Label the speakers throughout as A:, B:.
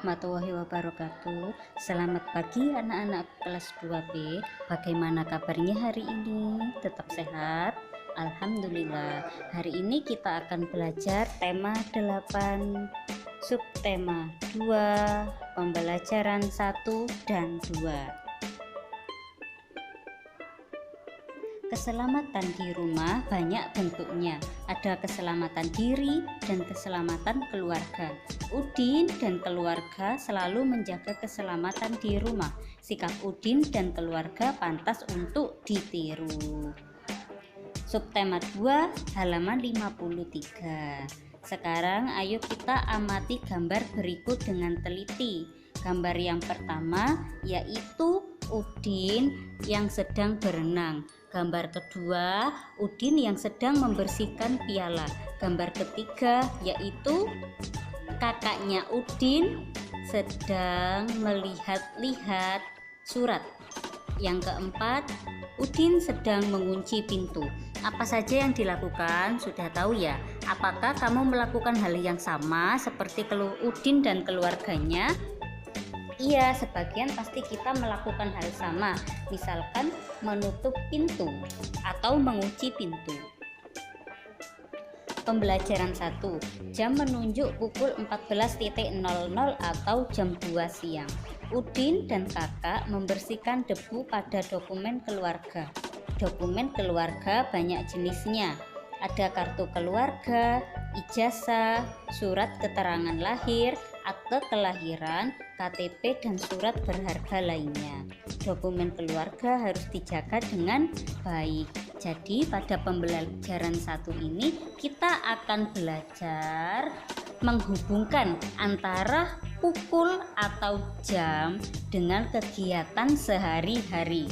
A: warahmatullahi wabarakatuh. Selamat pagi anak-anak kelas 2B. Bagaimana kabarnya hari ini? Tetap sehat? Alhamdulillah. Hari ini kita akan belajar tema 8, subtema 2, pembelajaran 1 dan 2. Keselamatan di rumah banyak bentuknya. Ada keselamatan diri dan keselamatan keluarga. Udin dan keluarga selalu menjaga keselamatan di rumah. Sikap Udin dan keluarga pantas untuk ditiru. Subtema 2 halaman 53. Sekarang ayo kita amati gambar berikut dengan teliti. Gambar yang pertama yaitu Udin yang sedang berenang. Gambar kedua, Udin yang sedang membersihkan piala. Gambar ketiga yaitu kakaknya Udin sedang melihat-lihat surat. Yang keempat, Udin sedang mengunci pintu. Apa saja yang dilakukan? Sudah tahu ya? Apakah kamu melakukan hal yang sama seperti Udin dan keluarganya? Iya, sebagian pasti kita melakukan hal sama, misalkan menutup pintu atau mengunci pintu. Pembelajaran 1. Jam menunjuk pukul 14.00 atau jam 2 siang. Udin dan kakak membersihkan debu pada dokumen keluarga. Dokumen keluarga banyak jenisnya. Ada kartu keluarga, ijazah, surat keterangan lahir, akte kelahiran, KTP, dan surat berharga lainnya. Dokumen keluarga harus dijaga dengan baik. Jadi pada pembelajaran 1 ini kita akan belajar menghubungkan antara pukul atau jam dengan kegiatan sehari-hari.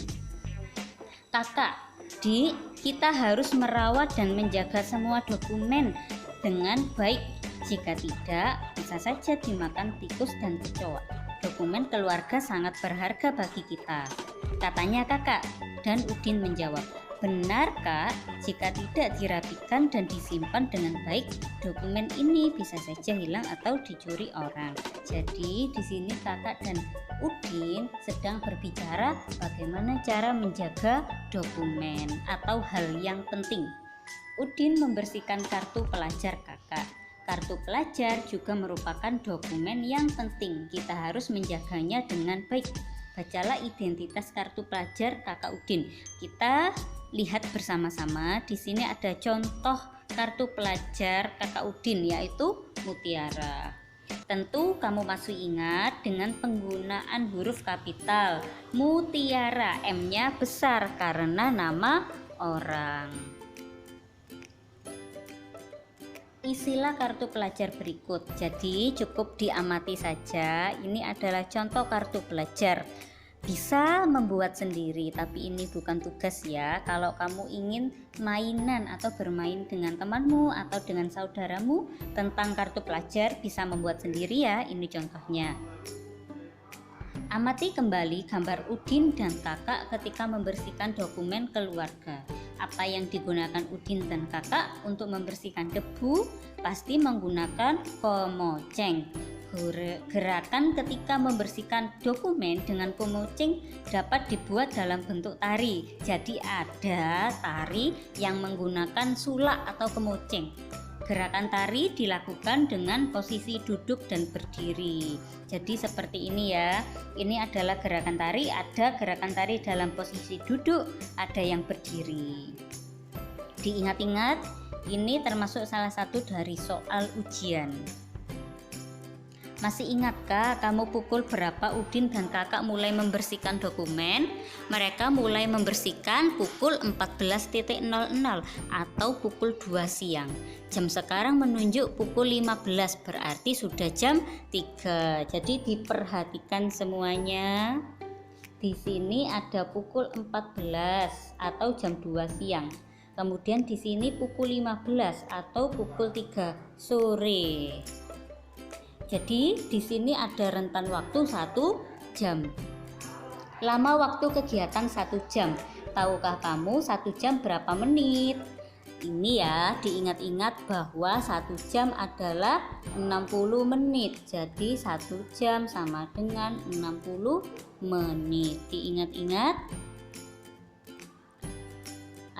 A: Kakak, Dik, kita harus merawat dan menjaga semua dokumen dengan baik. Jika tidak, bisa saja dimakan tikus dan kecoa. Dokumen keluarga sangat berharga bagi kita, katanya kakak. Dan Udin menjawab, benar kak, jika tidak dirapikan dan disimpan dengan baik, dokumen ini bisa saja hilang atau dicuri orang. Jadi di sini kakak dan Udin sedang berbicara bagaimana cara menjaga dokumen atau hal yang penting. Udin membersihkan kartu pelajar kakak. Kartu pelajar juga merupakan dokumen yang penting. Kita harus menjaganya dengan baik. Bacalah identitas kartu pelajar kakak Udin. Kita lihat bersama-sama. Di sini ada contoh kartu pelajar kakak Udin, yaitu Mutiara. Tentu kamu masih ingat dengan penggunaan huruf kapital. Mutiara, M-nya besar karena nama orang. Isilah kartu pelajar berikut. Jadi cukup diamati saja. Ini adalah contoh kartu pelajar. Bisa membuat sendiri, tapi ini bukan tugas ya. Kalau kamu ingin mainan atau bermain dengan temanmu atau dengan saudaramu tentang kartu pelajar, bisa membuat sendiri ya. Ini contohnya. Amati kembali gambar Udin dan kakak ketika membersihkan dokumen keluarga. Apa yang digunakan Udin dan kakak untuk membersihkan debu? Pasti menggunakan komoceng. Gerakan ketika membersihkan dokumen dengan komoceng dapat dibuat dalam bentuk tari. Jadi ada tari yang menggunakan sulak atau komoceng. Gerakan tari dilakukan dengan posisi duduk dan berdiri. Jadi seperti ini ya. Ini adalah gerakan tari. Ada gerakan tari dalam posisi duduk, ada yang berdiri. Diingat-ingat, ini termasuk salah satu dari soal ujian. Masih ingatkah kamu pukul berapa Udin dan kakak mulai membersihkan dokumen? Mereka mulai membersihkan pukul 14.00 atau pukul 2 siang. Jam sekarang menunjuk pukul 15, berarti sudah jam 3. Jadi diperhatikan semuanya. Di sini ada pukul 14 atau jam 2 siang. Kemudian di sini pukul 15 atau pukul 3 sore. Jadi di sini ada rentan waktu 1 jam. Lama waktu kegiatan 1 jam. Tahukah kamu 1 jam berapa menit? Ini ya, diingat-ingat bahwa 1 jam adalah 60 menit. Jadi 1 jam sama dengan 60 menit. Diingat-ingat.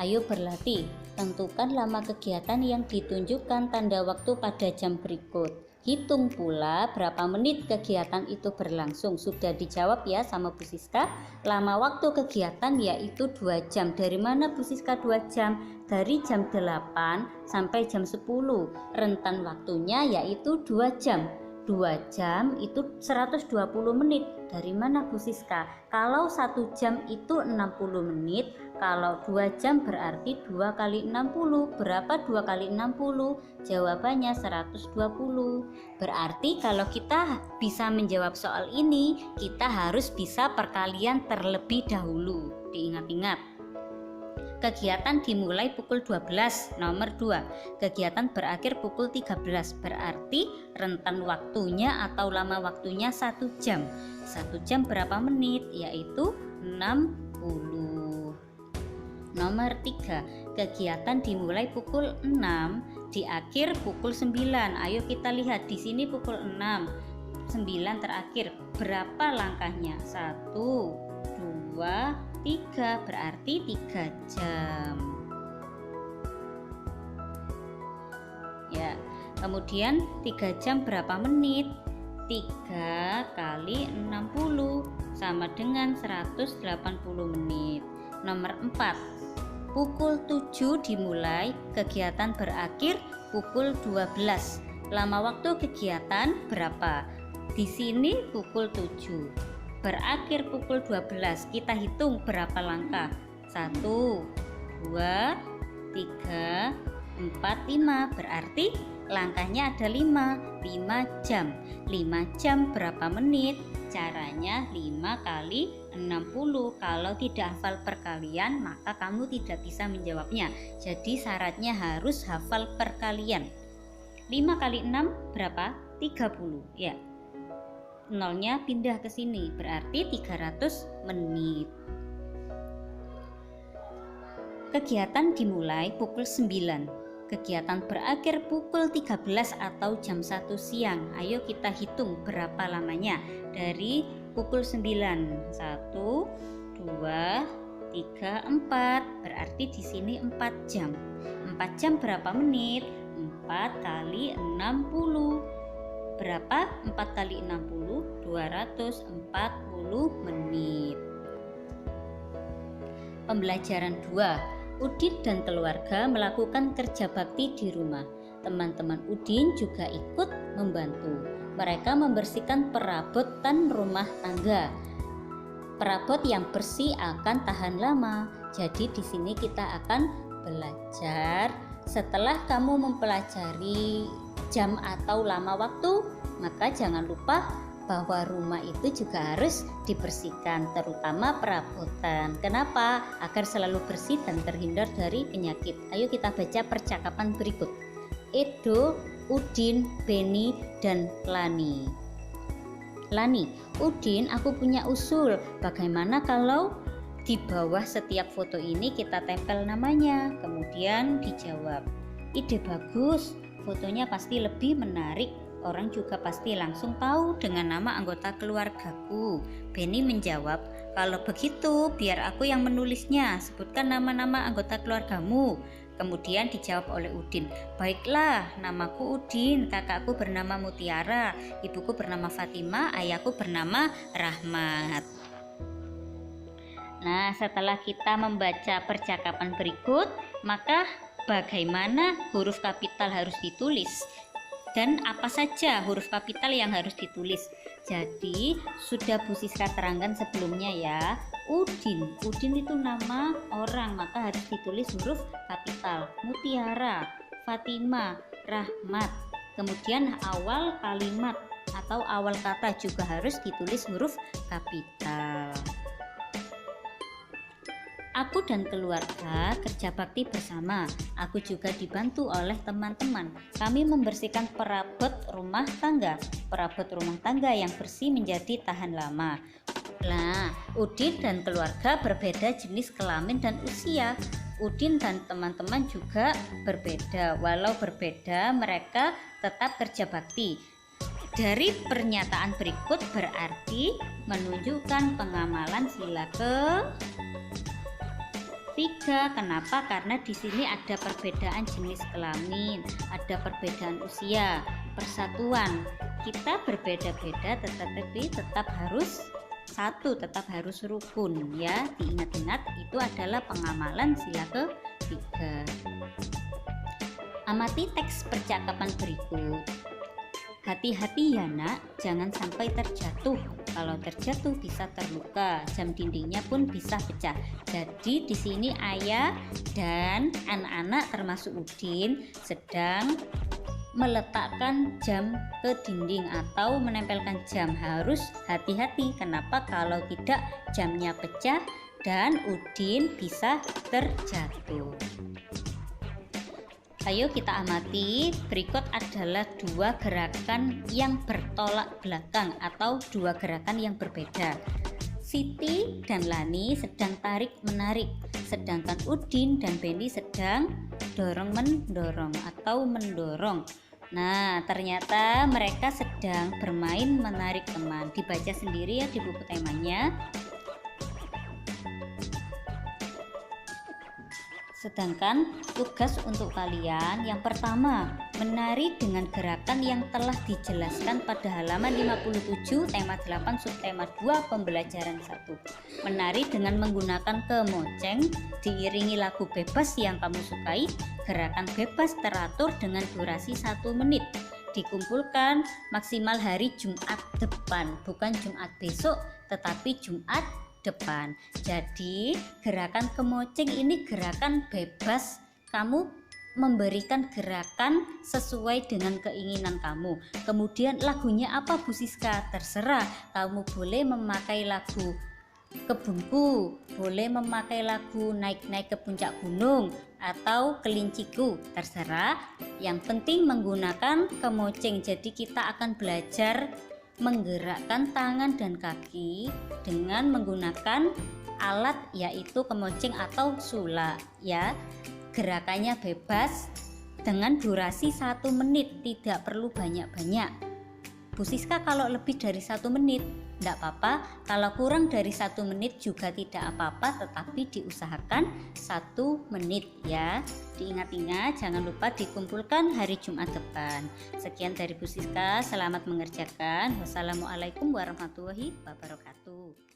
A: Ayo berlatih. Tentukan lama kegiatan yang ditunjukkan tanda waktu pada jam berikut. Hitung pula berapa menit kegiatan itu berlangsung. Sudah dijawab ya sama Bu Siska. Lama waktu kegiatan yaitu 2 jam. Dari mana Bu Siska 2 jam? Dari jam 8 sampai jam 10. Rentan waktunya yaitu 2 jam. 2 jam itu 120 menit. Dari mana Bu Siska? Kalau 1 jam itu 60 menit, kalau 2 jam berarti 2 kali 60. Berapa 2 kali 60? Jawabannya 120. Berarti kalau kita bisa menjawab soal ini, kita harus bisa perkalian terlebih dahulu. Diingat-ingat. Kegiatan dimulai pukul 12, nomor 2. Kegiatan berakhir pukul 13, berarti rentan waktunya atau lama waktunya 1 jam. 1 jam berapa menit? Yaitu 60. Nomor 3. Kegiatan dimulai pukul 6, diakhir pukul 9. Ayo kita lihat di sini pukul 6, 9 terakhir. Berapa langkahnya? 1, 2, 3, berarti 3 jam. Ya, kemudian 3 jam berapa menit? 3 kali 60 sama dengan 180 menit. Nomor 4. Pukul 7 dimulai, kegiatan berakhir pukul 12. Lama waktu kegiatan berapa? Di sini pukul 7. Berakhir pukul 12. Kita hitung berapa langkah? 1, 2, 3, 4, 5. Berarti langkahnya ada 5. 5 jam. 5 jam berapa menit? Caranya 5 kali 60. Kalau tidak hafal perkalian, maka kamu tidak bisa menjawabnya. Jadi syaratnya harus hafal perkalian. 5 kali 6 berapa? 30. Ya. Nolnya pindah ke sini, berarti 300 menit. Kegiatan dimulai pukul 9. Kegiatan berakhir pukul 13 atau jam 1 siang. Ayo kita hitung berapa lamanya. Dari pukul 9. 1, 2, 3, 4. Berarti di sini 4 jam. 4 jam berapa menit? 4 kali 60. Berapa? 4 kali 60, 240 menit. Pembelajaran 2. Udin dan keluarga melakukan kerja bakti di rumah. Teman-teman Udin juga ikut membantu. Mereka membersihkan perabotan rumah tangga. Perabot yang bersih akan tahan lama. Jadi di sini kita akan belajar. Setelah kamu mempelajari jam atau lama waktu, maka jangan lupa bahwa rumah itu juga harus dibersihkan, terutama perabotan. Kenapa? Agar selalu bersih dan terhindar dari penyakit. Ayo kita baca percakapan berikut. Edo, Udin, Beni, dan Lani. Lani, Udin, aku punya usul. Bagaimana kalau di bawah setiap foto ini kita tempel namanya? Kemudian dijawab, ide bagus. Fotonya pasti lebih menarik. Orang juga pasti langsung tahu dengan nama anggota keluargaku. Beni menjawab, kalau begitu biar aku yang menulisnya. Sebutkan nama-nama anggota keluargamu. Kemudian dijawab oleh Udin, baiklah, namaku Udin, kakakku bernama Mutiara, ibuku bernama Fatima, ayahku bernama Rahmat. Nah, setelah kita membaca percakapan berikut, maka bagaimana huruf kapital harus ditulis? Dan apa saja huruf kapital yang harus ditulis? Jadi sudah Bu Siska terangkan sebelumnya ya. Udin itu nama orang, maka harus ditulis huruf kapital. Mutiara, Fatima, Rahmat. Kemudian awal kalimat atau awal kata juga harus ditulis huruf kapital. Aku dan keluarga kerja bakti bersama. Aku juga dibantu oleh teman-teman. Kami membersihkan perabot rumah tangga. Perabot rumah tangga yang bersih menjadi tahan lama. Nah, Udin dan keluarga berbeda jenis kelamin dan usia. Udin dan teman-teman juga berbeda. Walau berbeda, mereka tetap kerja bakti. Dari pernyataan berikut berarti menunjukkan pengamalan sila ke-3. Kenapa? Karena di sini ada perbedaan jenis kelamin, ada perbedaan usia, persatuan. Kita berbeda-beda tetapi tetap harus satu, tetap harus rukun ya. Diingat-ingat, itu adalah pengamalan sila ke-3. Amati teks percakapan berikut. Hati-hati ya nak, jangan sampai terjatuh. Kalau terjatuh bisa terluka, jam dindingnya pun bisa pecah. Jadi di sini ayah dan anak-anak termasuk Udin sedang meletakkan jam ke dinding atau menempelkan jam. Harus hati-hati, kenapa? Kalau tidak jamnya pecah dan Udin bisa terjatuh. Ayo kita amati, berikut adalah dua gerakan yang bertolak belakang atau dua gerakan yang berbeda. Siti dan Lani sedang tarik-menarik, sedangkan Udin dan Benny sedang dorong-mendorong atau mendorong. Nah, ternyata mereka sedang bermain menarik teman. Dibaca sendiri ya di buku temanya. Sedangkan tugas untuk kalian yang pertama, menari dengan gerakan yang telah dijelaskan pada halaman 57 tema 8 subtema 2 pembelajaran 1. Menari dengan menggunakan kemoceng diiringi lagu bebas yang kamu sukai. Gerakan bebas teratur dengan durasi 1 menit. Dikumpulkan maksimal hari Jumat depan, bukan Jumat besok tetapi Jumat depan. Jadi gerakan kemoceng ini gerakan bebas, kamu memberikan gerakan sesuai dengan keinginan kamu. Kemudian lagunya apa Bu Siska? Terserah, kamu boleh memakai lagu Kebunku, boleh memakai lagu Naik-naik ke puncak gunung atau Kelinciku, terserah. Yang penting menggunakan kemoceng. Jadi kita akan belajar menggerakkan tangan dan kaki dengan menggunakan alat yaitu kemoceng atau sulak ya. Gerakannya bebas dengan durasi 1 menit, tidak perlu banyak-banyak. Bu Siska, kalau lebih dari 1 menit tidak apa-apa, kalau kurang dari 1 menit juga tidak apa-apa, tetapi diusahakan 1 menit ya. Diingat-ingat, jangan lupa dikumpulkan hari Jumat depan. Sekian dari Bu Siska, selamat mengerjakan. Wassalamualaikum warahmatullahi wabarakatuh.